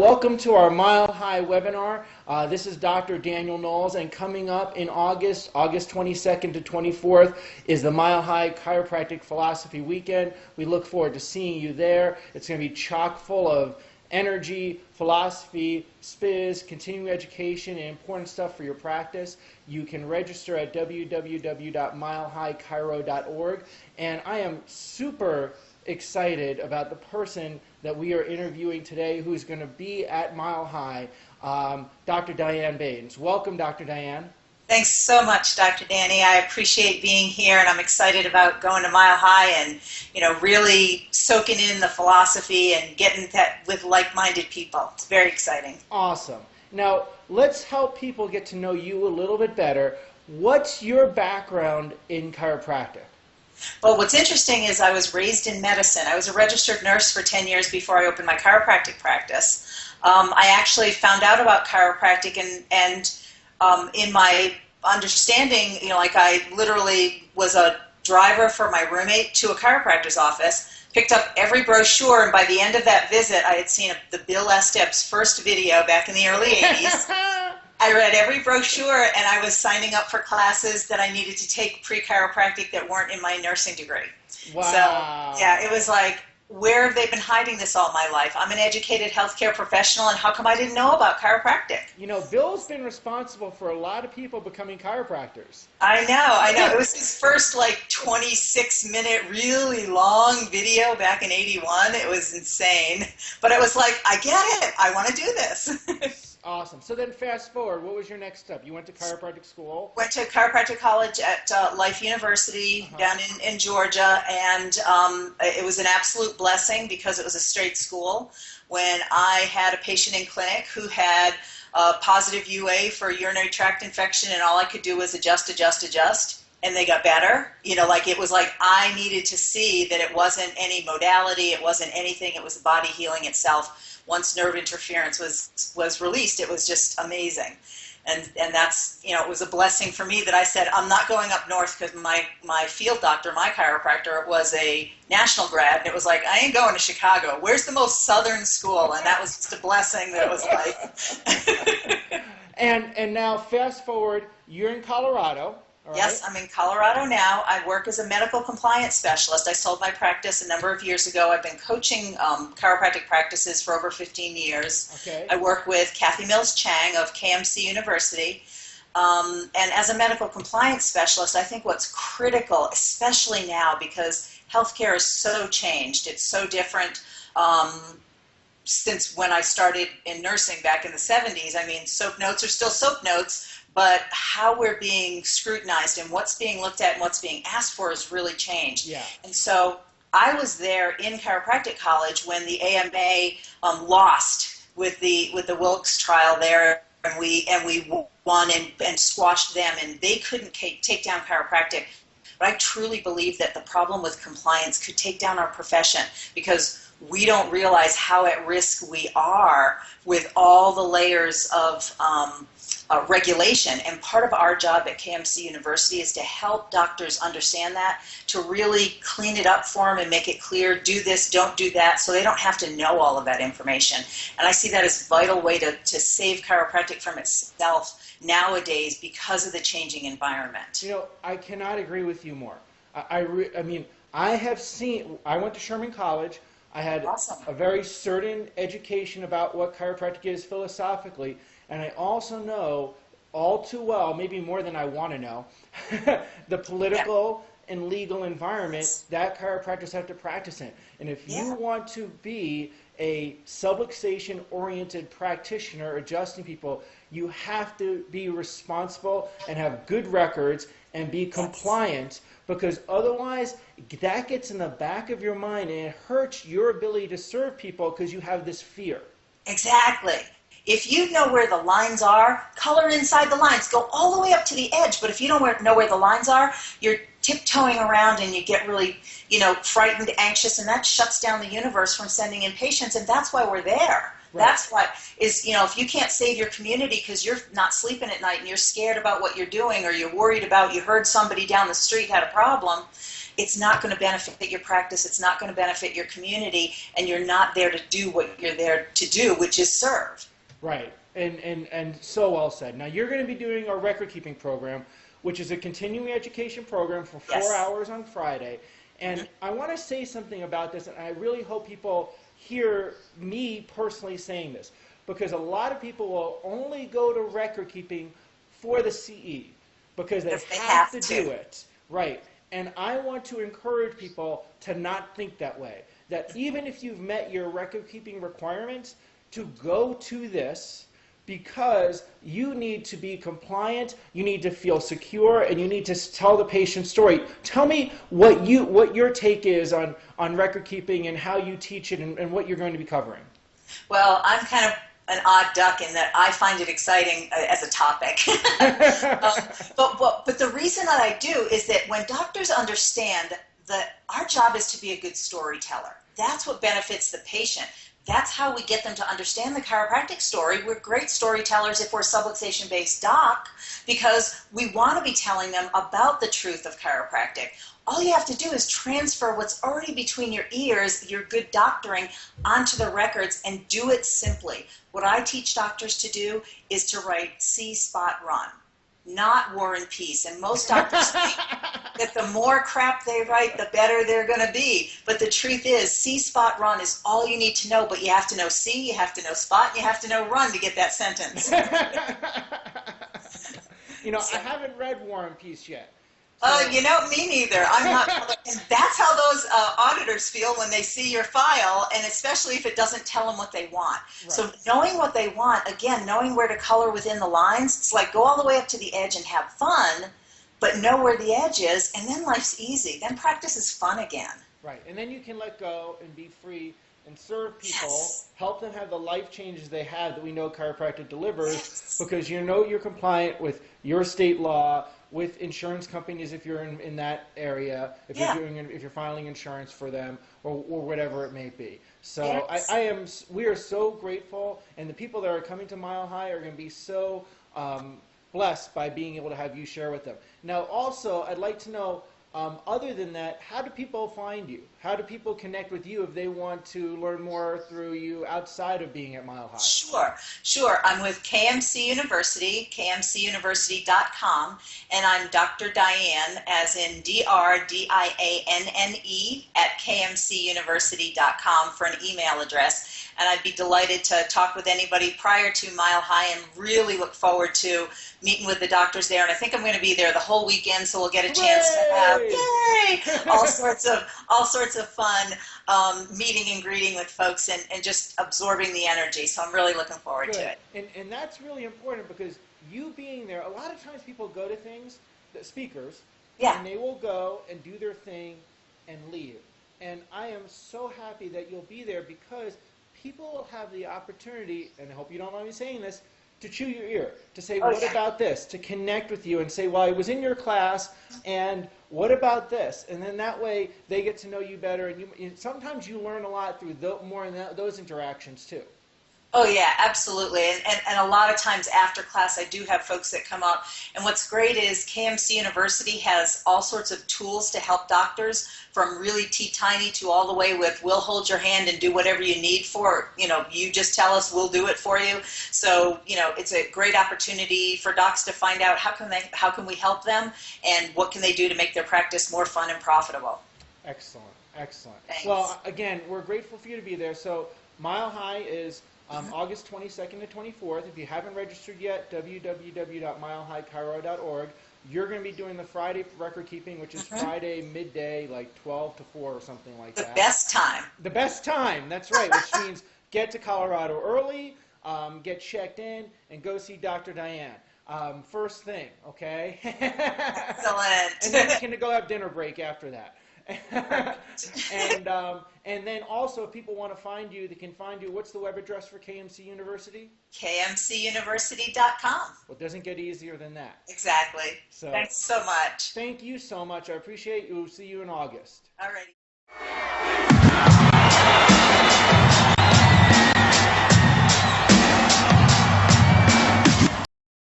welcome to our Mile High webinar. This is Dr. Daniel Knowles, and coming up in August 22nd to 24th, is the Mile High Chiropractic Philosophy Weekend. We look forward to seeing you there. It's going to be chock full of energy, philosophy, spiz, continuing education, and important stuff for your practice. You can register at www.milehighchiro.org, and I am super excited about the person that we are interviewing today who's going to be at Mile High, Dr. Dianne Baynes. Welcome, Dr. Dianne. Thanks so much, Dr. Danny. I appreciate being here, and I'm excited about going to Mile High and, really soaking in the philosophy and getting that with like-minded people. It's very exciting. Awesome. Now, let's help people get to know you a little bit better. What's your background in chiropractic? Well, what's interesting is I was raised in medicine. I was a registered nurse for 10 years before I opened my chiropractic practice. I actually found out about chiropractic and in my understanding, I literally was a driver for my roommate to a chiropractor's office, picked up every brochure, and by the end of that visit, I had seen the Bill Estep's first video back in the early 80s. I read every brochure, and I was signing up for classes that I needed to take pre-chiropractic that weren't in my nursing degree. Wow. So, yeah, it was like, where have they been hiding this all my life? I'm an educated healthcare professional, and how come I didn't know about chiropractic? Bill's been responsible for a lot of people becoming chiropractors. I know. It was his first 26-minute, really long video back in '81. It was insane. But it was like, I get it. I want to do this. Awesome. So then fast forward, what was your next step? You went to chiropractic school? Went to chiropractic college at Life University down in Georgia, and it was an absolute blessing because it was a straight school. When I had a patient in clinic who had positive UA for urinary tract infection, and all I could do was adjust, and they got better. It was like I needed to see that it wasn't any modality, it wasn't anything, it was the body healing itself. Once nerve interference was released, it was just amazing. And that's, it was a blessing for me that I said, I'm not going up north, because my field doctor, my chiropractor, was a national grad, and it was like, I ain't going to Chicago. Where's the most southern school? And that was just a blessing that was like. And now fast forward, you're in Colorado. Right. Yes, I'm in Colorado now. I work as a medical compliance specialist. I sold my practice a number of years ago. I've been coaching chiropractic practices for over 15 years. Okay. I work with Kathy Mills-Chang of KMC University. And as a medical compliance specialist, I think what's critical, especially now because healthcare is so changed, it's so different since when I started in nursing back in the 70s. I mean, soap notes are still soap notes, but how we're being scrutinized and what's being looked at and what's being asked for has really changed. Yeah. And so I was there in chiropractic college when the AMA lost with the Wilkes trial there, and we won and squashed them, and they couldn't take down chiropractic. But I truly believe that the problem with compliance could take down our profession, because we don't realize how at risk we are with all the layers of regulation. And part of our job at KMC University is to help doctors understand that, to really clean it up for them and make it clear, do this, don't do that, so they don't have to know all of that information. And I see that as a vital way to save chiropractic from itself nowadays because of the changing environment. I cannot agree with you more. I went to Sherman College. I had Awesome. a very certain education about what chiropractic is philosophically, and I also know all too well, maybe more than I want to know, the political and legal environment that chiropractors have to practice in. And if you want to be a subluxation-oriented practitioner adjusting people, you have to be responsible and have good records and be compliant, because otherwise that gets in the back of your mind and it hurts your ability to serve people because you have this fear. Exactly. If you know where the lines are, color inside the lines. Go all the way up to the edge, but if you don't know where the lines are, you're tiptoeing around and you get really, frightened, anxious, and that shuts down the universe from sending in patients, and that's why we're there. Right. That's what is, if you can't save your community because you're not sleeping at night and you're scared about what you're doing, or you're worried about, you heard somebody down the street had a problem, it's not going to benefit your practice, it's not going to benefit your community, and you're not there to do what you're there to do, which is serve. Right. And so well said. Now you're going to be doing our record keeping program, which is a continuing education program for 4 Yes. hours on Friday. And I want to say something about this, and I really hope people hear me personally saying this, because a lot of people will only go to record keeping for the CE because they have to do it. Right. And I want to encourage people to not think that way. That even if you've met your record keeping requirements, to go to this, because you need to be compliant, you need to feel secure, and you need to tell the patient's story. Tell me what your take is on record keeping and how you teach it, and what you're going to be covering. Well, I'm kind of an odd duck in that I find it exciting as a topic. But the reason that I do is that when doctors understand that our job is to be a good storyteller, that's what benefits the patient. That's how we get them to understand the chiropractic story. We're great storytellers if we're subluxation-based doc, because we want to be telling them about the truth of chiropractic. All you have to do is transfer what's already between your ears, your good doctoring, onto the records, and do it simply. What I teach doctors to do is to write see, spot, run, not War and Peace. And most doctors think that the more crap they write, the better they're going to be. But the truth is, see, spot, run is all you need to know, but you have to know see, you have to know spot, and you have to know run to get that sentence. I haven't read War and Peace yet. Me neither. I'm not. And that's how those auditors feel when they see your file, and especially if it doesn't tell them what they want. Right. So knowing what they want, again, knowing where to color within the lines, it's like go all the way up to the edge and have fun, but know where the edge is, and then life's easy. Then practice is fun again. Right, and then you can let go and be free and serve people, yes. help them have the life changes they have that we know chiropractic delivers, yes. Because you're compliant with your state law, with insurance companies if you're in that area, if you're filing insurance for them, or whatever it may be. So yes. We are so grateful, and the people that are coming to Mile High are going to be so blessed by being able to have you share with them. Now, also, I'd like to know, other than that, how do people find you? How do people connect with you if they want to learn more through you outside of being at Mile High? Sure. I'm with KMC University, kmcuniversity.com, and I'm Dr. Dianne, as in DRDIANNE, at kmcuniversity.com for an email address. And I'd be delighted to talk with anybody prior to Mile High, and really look forward to meeting with the doctors there. And I think I'm going to be there the whole weekend, so we'll get a chance to have all sorts of fun meeting and greeting with folks, and just absorbing the energy. So I'm really looking forward to it. And that's really important, because you being there, a lot of times people go to things, the speakers, and they will go and do their thing and leave. And I am so happy that you'll be there, because people will have the opportunity, and I hope you don't mind me saying this, to chew your ear, to say, what about this? To connect with you and say, well, I was in your class, and what about this? And then that way they get to know you better, and sometimes you learn a lot through more in those interactions too. Oh yeah, absolutely. And a lot of times after class, I do have folks that come up. And what's great is KMC University has all sorts of tools to help doctors, from really teeny to all the way with, we'll hold your hand and do whatever you need for, you just tell us, we'll do it for you. So, it's a great opportunity for docs to find out how can we help them, and what can they do to make their practice more fun and profitable. Excellent. Thanks. Well, again, we're grateful for you to be there. So Mile High is August 22nd to 24th. If you haven't registered yet, www.milehighchiro.org. You're going to be doing the Friday record keeping, which is Friday midday, like 12 to 4 or something like that. The best time. The best time, that's right, which means get to Colorado early, get checked in, and go see Dr. Dianne. First thing, okay? Excellent. And then you can go have dinner break after that. And then also, if people want to find you, they can find you. What's the web address for KMC University? kmcuniversity.com. Well, it doesn't get easier than that. Exactly. So, thanks so much. Thank you so much. I appreciate you. We'll see you in August. All righty.